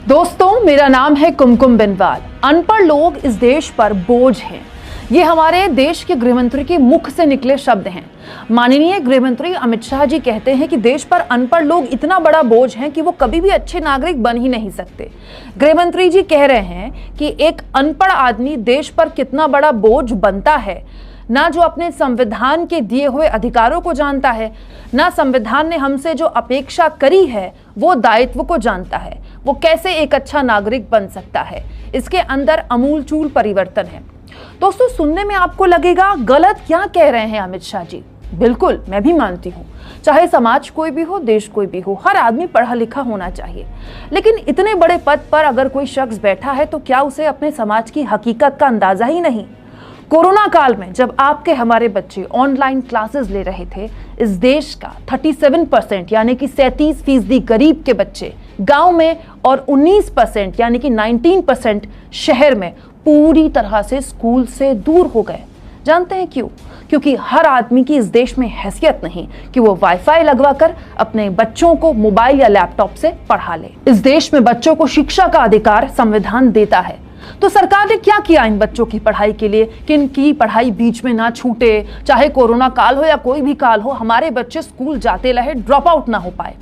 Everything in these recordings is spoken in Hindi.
दोस्तों, मेरा नाम है कुमकुम बिनवाल। अनपढ़ लोग इस देश पर बोझ हैं। ये हमारे देश के गृहमंत्री के मुख से निकले शब्द हैं। माननीय गृहमंत्री अमित शाह जी कहते हैं कि देश पर अनपढ़ लोग इतना बड़ा बोझ हैं कि वो कभी भी अच्छे नागरिक बन ही नहीं सकते। गृहमंत्री जी कह रहे हैं कि एक अनपढ़ आदमी देश पर कितना बड़ा बोझ बनता है, ना जो अपने संविधान के दिए हुए अधिकारों को जानता है, ना संविधान ने हमसे जो अपेक्षा करी है वो दायित्व को जानता है, वो कैसे एक अच्छा नागरिक बन सकता है। इसके अंदर अमूलचूल परिवर्तन है। दोस्तों, सुनने में आपको लगेगा गलत क्या कह रहे हैं अमित शाह जी। बिल्कुल, मैं भी मानती हूँ, चाहे समाज कोई भी हो, देश कोई भी हो, हर आदमी पढ़ा लिखा होना चाहिए। लेकिन इतने बड़े पद पर अगर कोई शख्स बैठा है तो क्या उसे अपने समाज की हकीकत का अंदाजा ही नहीं? कोरोना काल में जब आपके हमारे बच्चे ऑनलाइन क्लासेस ले रहे थे, इस देश का 37% यानी कि 37% गरीब के बच्चे गांव में और 19% यानी कि 19% शहर में पूरी तरह से स्कूल से दूर हो गए। जानते हैं क्यों? क्योंकि हर आदमी की इस देश में हैसियत नहीं कि वो वाईफाई लगवाकर अपने बच्चों को मोबाइल या लैपटॉप से पढ़ा ले। इस देश में बच्चों को शिक्षा का अधिकार संविधान देता है। तो सरकार ने क्या किया इन बच्चों की पढ़ाई के लिए कि इनकी पढ़ाई बीच में ना छूटे? चाहे कोरोना काल हो या कोई भी काल हो, हमारे बच्चे स्कूल जाते रहे, ड्रॉप आउट ना हो पाए।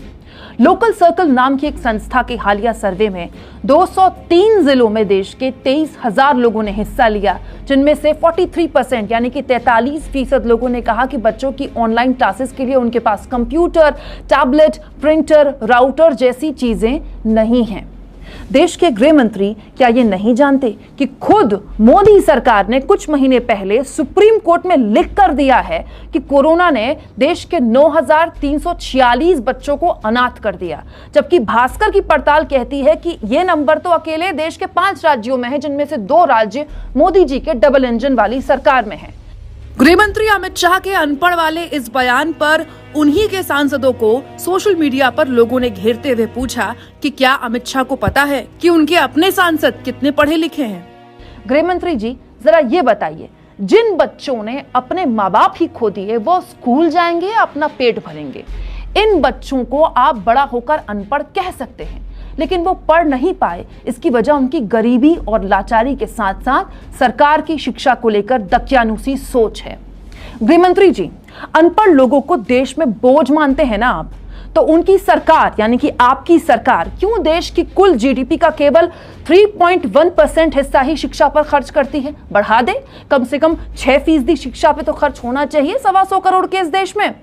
लोकल सर्कल नाम की एक संस्था के हालिया सर्वे में 203 जिलों में देश के 23,000 लोगों ने हिस्सा लिया, जिनमें से 43% यानी कि 43% लोगों ने कहा कि बच्चों की ऑनलाइन क्लासेस के लिए उनके पास कंप्यूटर, टैबलेट, प्रिंटर, राउटर जैसी चीजें नहीं हैं। देश के गृह मंत्री क्या ये नहीं जानते कि खुद मोदी सरकार ने कुछ महीने पहले सुप्रीम कोर्ट में लिख कर दिया है कि कोरोना ने देश के 9,346 बच्चों को अनाथ कर दिया, जबकि भास्कर की पड़ताल कहती है कि ये नंबर तो अकेले देश के 5 राज्यों में है, जिनमें से 2 राज्य मोदी जी के डबल इंजन वाली सरकार में है। गृहमंत्री अमित शाह के अनपढ़ वाले इस बयान पर उन्हीं के सांसदों को सोशल मीडिया पर लोगों ने घेरते हुए पूछा कि क्या अमित शाह को पता है कि उनके अपने सांसद कितने पढ़े लिखे हैं? गृहमंत्री जी, जरा ये बताइए, जिन बच्चों ने अपने माँ बाप ही खो दिए वो स्कूल जाएंगे या अपना पेट भरेंगे? इन बच्चों को आप बड़ा होकर अनपढ़ कह सकते हैं, लेकिन वो पढ़ नहीं पाए। इसकी वजह उनकी गरीबी और लाचारी के साथ साथ सरकार की शिक्षा को लेकर दकियानुसी सोच है। गृहमंत्री जी, अनपढ़ लोगों को देश में बोझ मानते हैं ना आप, तो उनकी सरकार यानी कि आपकी सरकार क्यों देश की कुल जीडीपी का केवल 3.1% हिस्सा ही शिक्षा पर खर्च करती है? बढ़ा दे, कम से कम 6% शिक्षा पे तो खर्च होना चाहिए 125 करोड़ के इस देश में।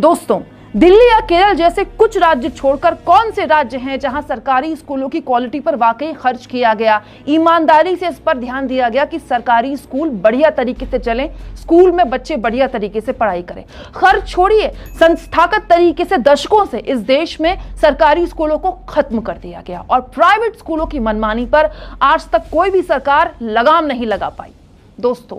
दोस्तों, दिल्ली या केरल जैसे कुछ राज्य छोड़कर कौन से राज्य हैं जहां सरकारी स्कूलों की क्वालिटी पर वाकई खर्च किया गया, ईमानदारी से इस पर ध्यान दिया गया कि सरकारी स्कूल बढ़िया तरीके से चलें, स्कूल में बच्चे बढ़िया तरीके से पढ़ाई करें? खर्च छोड़िए, संस्थागत तरीके से दशकों से इस देश में सरकारी स्कूलों को खत्म कर दिया गया और प्राइवेट स्कूलों की मनमानी पर आज तक कोई भी सरकार लगाम नहीं लगा पाई। दोस्तों,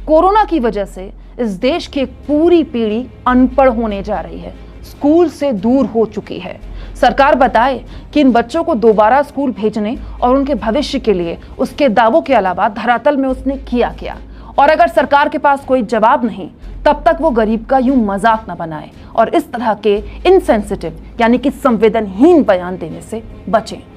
कोरोना की वजह से इस देश की एक पूरी पीढ़ी अनपढ़ होने जा रही है, स्कूल से दूर हो चुकी है। सरकार बताए कि इन बच्चों को दोबारा स्कूल भेजने और उनके भविष्य के लिए उसके दावों के अलावा धरातल में उसने किया क्या? और अगर सरकार के पास कोई जवाब नहीं, तब तक वो गरीब का यूं मजाक न बनाए और इस तरह के इनसेंसिटिव यानी कि संवेदनहीन बयान देने से बचें।